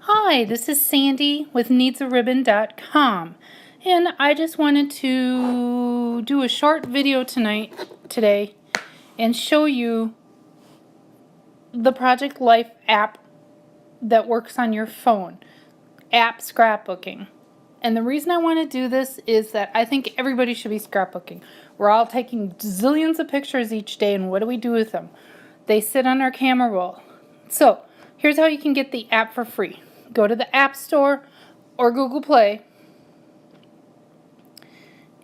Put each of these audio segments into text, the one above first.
Hi, this is Sandy with needsaribbon.com, and I just wanted to do a short video today and show you the Project Life app that works on your phone, app scrapbooking. And the reason I want to do this is that I think everybody should be scrapbooking. We're all taking zillions of pictures each day, and what do we do with them? They sit on our camera roll. So here's how you can get the app for free. Go to the App Store or Google Play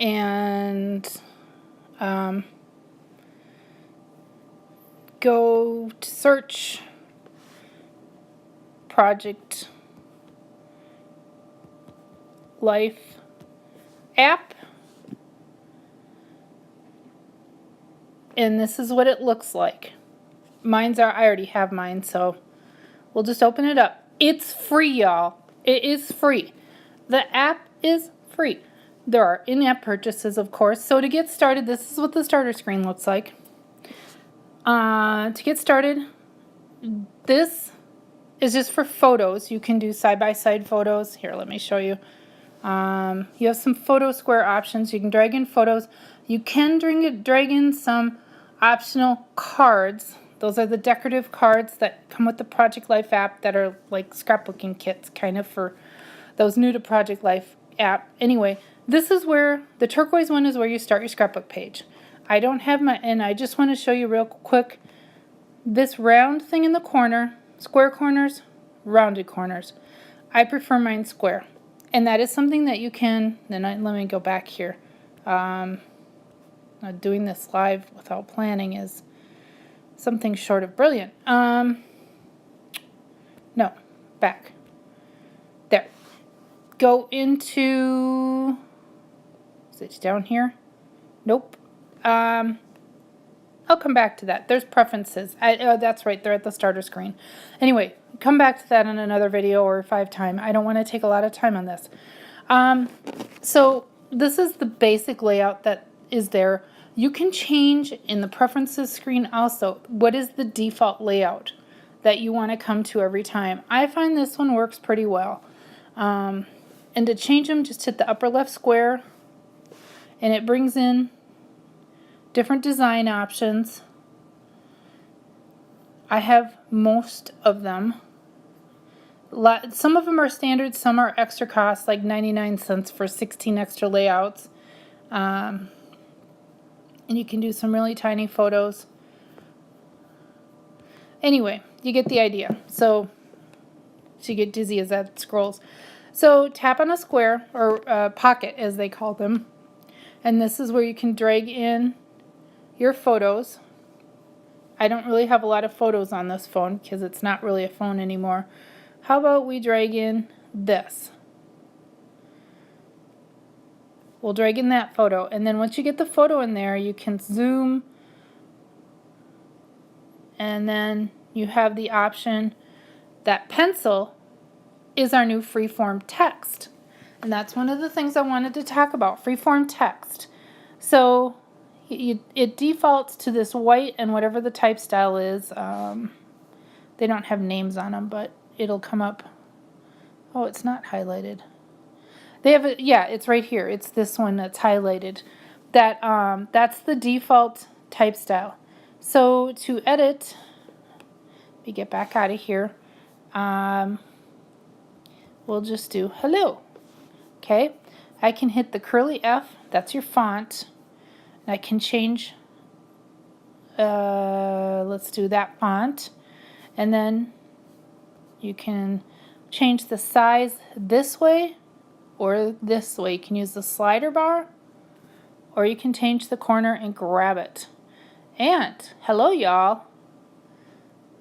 and go to search Project Life app, and this is what it looks like. I already have mine, so we'll just open it up. It's free, y'all. It is free. The app is free. There are in-app purchases, of course. So to get started, this is what the starter screen looks like. To get started, this is just for photos. You can do side-by-side photos. Here, let me show you. You have some photo square options. You can drag in photos. You can drag in some optional cards. Those are the decorative cards that come with the Project Life app that are like scrapbooking kits, kind of for those new to Project Life app. Anyway, this is where the turquoise one is where you start your scrapbook page. I don't have and I just want to show you real quick this round thing in the corner, square corners, rounded corners. I prefer mine square. And that is something that you can, let me go back here. Doing this live without planning is something short of brilliant. No, back. There. Go into, is it down here? Nope. I'll come back to that. There's preferences. That's right, they're at the starter screen. Anyway, come back to that in another video or if I have time. I don't want to take a lot of time on this. So this is the basic layout that is there. You can change in the preferences screen also what is the default layout that you want to come to every time. I find this one works pretty well. And to change them, just hit the upper left square and it brings in different design options. I have most of them. Some of them are standard, some are extra cost, like 99 cents for 16 extra layouts. And you can do some really tiny photos. Anyway, you get the idea. So you get dizzy as that scrolls. So tap on a square, or pocket as they call them. And this is where you can drag in your photos. I don't really have a lot of photos on this phone because it's not really a phone anymore. How about we drag in this? We'll drag in that photo, and then once you get the photo in there, you can zoom, and then you have the option that pencil is our new freeform text. And that's one of the things I wanted to talk about, freeform text. So it defaults to this white and whatever the type style is. They don't have names on them, but it'll come up. Oh, it's not highlighted. They have it, yeah, it's right here. It's this one that's highlighted. That's the default type style. So to edit, we get back out of here. We'll just do hello. Okay, I can hit the curly F. That's your font. I can change. Let's do that font, and then you can change the size this way or this way. You can use the slider bar, or you can change the corner and grab it. And hello, y'all.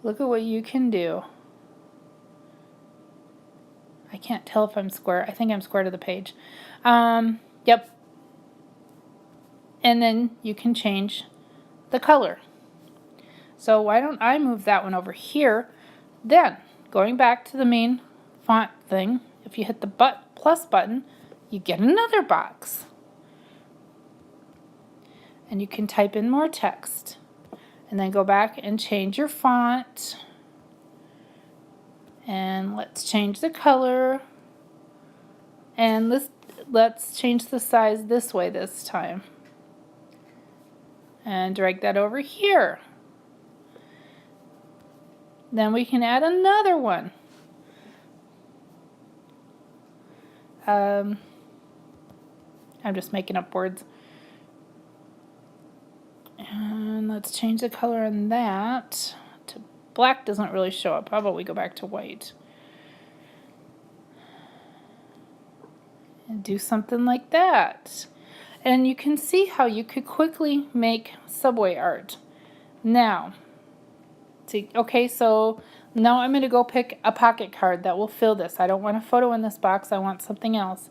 Look at what you can do. I can't tell if I'm square. I think I'm square to the page. Yep. And then you can change the color. So why don't I move that one over here? Then, going back to the main font thing, if you hit the plus button, you get another box. And you can type in more text. And then go back and change your font. And let's change the color. And let's change the size this way this time. And drag that over here. Then we can add another one. I'm just making up words. And let's change the color on that to black. Doesn't really show up. How about we go back to white? And do something like that. And you can see how you could quickly make subway art. Now, okay, so now I'm going to go pick a pocket card that will fill this. I don't want a photo in this box. I want something else.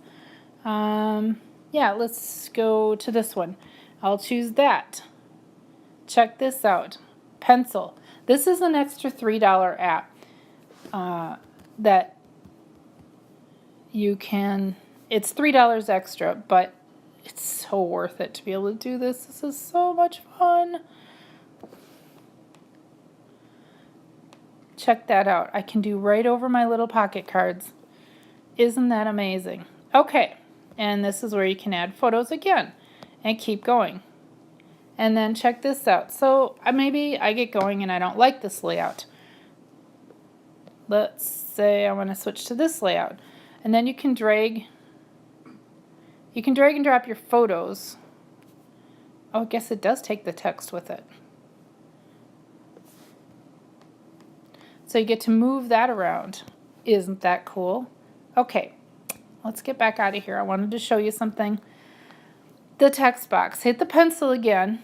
Yeah, let's go to this one. I'll choose that. Check this out. Pencil. This is an extra $3 app that you can, it's $3 extra, but it's so worth it to be able to do this. This is so much fun. Check that out. I can do right over my little pocket cards. Isn't that amazing? Okay, and this is where you can add photos again and keep going. And then check this out. So maybe I get going and I don't like this layout. Let's say I want to switch to this layout. And then you can drag and drop your photos. Oh, I guess it does take the text with it. So you get to move that around. Isn't that cool? Okay, let's get back out of here. I wanted to show you something. The text box. Hit the pencil again.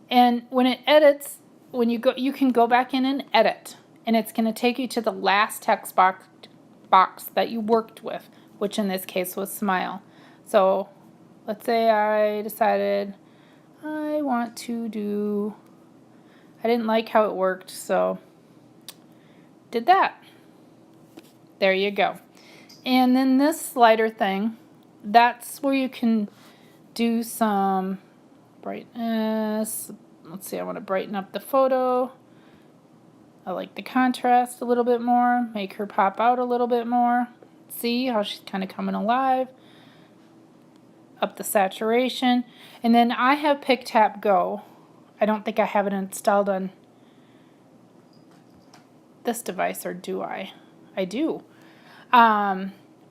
And when it edits, when you go, you can go back in and edit. And it's going to take you to the last text box that you worked with, which in this case was smile. So let's say I decided I want to do, I didn't like how it worked, so did that. There you go. And then this slider thing, that's where you can do some brightness. Let's see, I want to brighten up the photo. I like the contrast a little bit more, make her pop out a little bit more. See how she's kind of coming alive. Up the saturation. And then I have Pick Tap Go. I don't think I have it installed on this device, or do I? I do.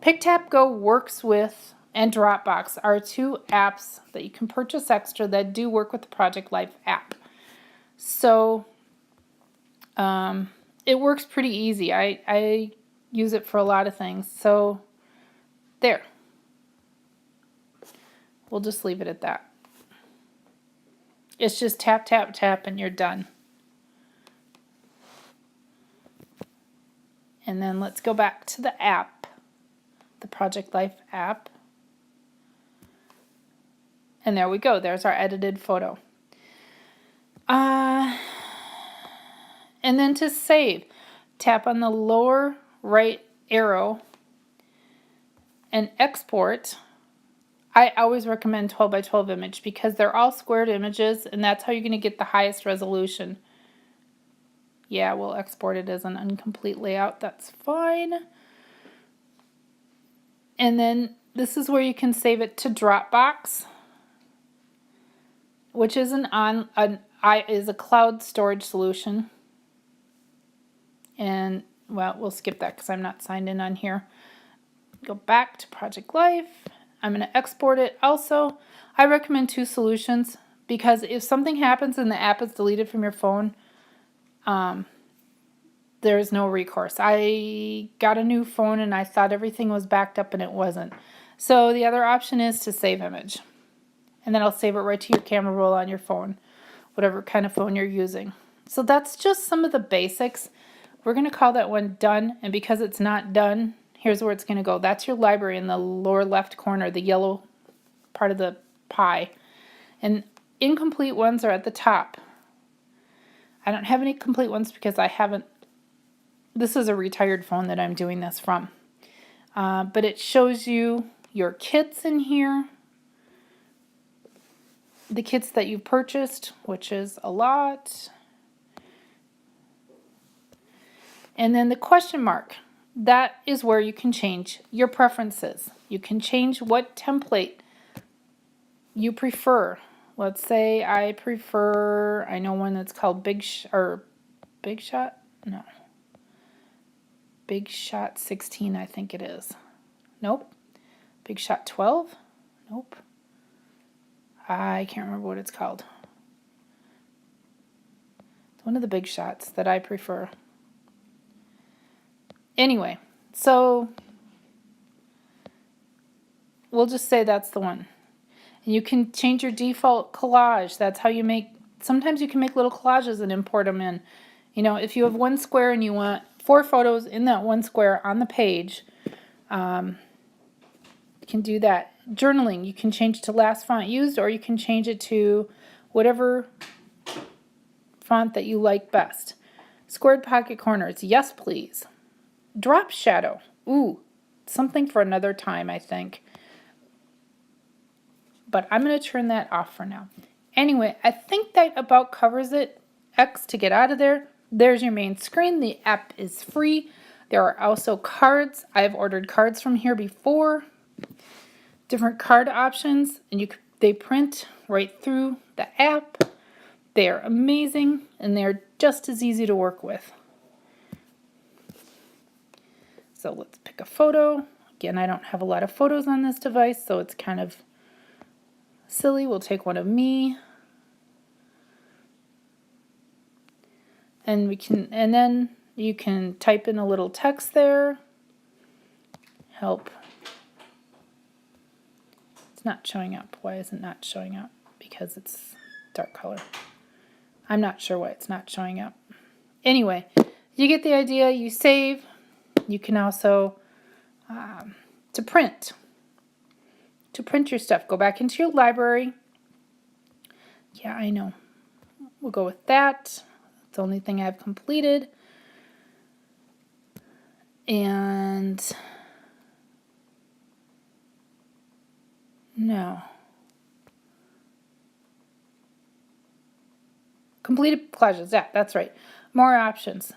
Pick Tap Go works with, and Dropbox are two apps that you can purchase extra that do work with the Project Life app. So it works pretty easy. I use it for a lot of things. So there. We'll just leave it at that. It's just tap, tap, tap, and you're done. And then let's go back to the app, the Project Life app. And there we go. There's our edited photo. And then to save, tap on the lower right arrow and export. I always recommend 12 by 12 image because they're all squared images, and that's how you're going to get the highest resolution. Yeah, we'll export it as an incomplete layout. That's fine. And then this is where you can save it to Dropbox, which is is a cloud storage solution. And well, we'll skip that because I'm not signed in on here. Go back to Project Life. I'm going to export it. Also, I recommend two solutions because if something happens and the app is deleted from your phone, there's no recourse. I got a new phone and I thought everything was backed up and it wasn't. So the other option is to save image. And then I'll save it right to your camera roll on your phone, whatever kind of phone you're using. So that's just some of the basics. We're going to call that one done. And because it's not done, here's where it's going to go. That's your library in the lower left corner, the yellow part of the pie. And incomplete ones are at the top. I don't have any complete ones because I haven't. This is a retired phone that I'm doing this from. But it shows you your kits in here. The kits that you've purchased, which is a lot. And then the question mark, that is where you can change your preferences. You can change what template you prefer. Let's say I prefer, I know one that's called Big Shot 16, I think it is. Nope. Big Shot 12? Nope. I can't remember what it's called. It's one of the big shots that I prefer. Anyway, so we'll just say that's the one. And you can change your default collage. That's how you make, sometimes you can make little collages and import them in. You know, if you have one square and you want 4 photos in that one square on the page, you can do that. Journaling, you can change to last font used, or you can change it to whatever font that you like best. Squared pocket corners, yes please. Drop shadow, ooh, something for another time, I think. But I'm going to turn that off for now. Anyway, I think that about covers it. X to get out of there. There's your main screen. The app is free. There are also cards. I've ordered cards from here before. Different card options, and they print right through the app. They are amazing, and they're just as easy to work with. So let's pick a photo. Again, I don't have a lot of photos on this device, so it's kind of silly. We'll take one of me. And then you can type in a little text there. Help. It's not showing up. Why is it not showing up? Because it's dark color. I'm not sure why it's not showing up. Anyway, you get the idea. You save. You can also, to print your stuff, go back into your library. Yeah, I know. We'll go with that. It's the only thing I've completed. And no. Completed collages. Yeah, that's right. More options.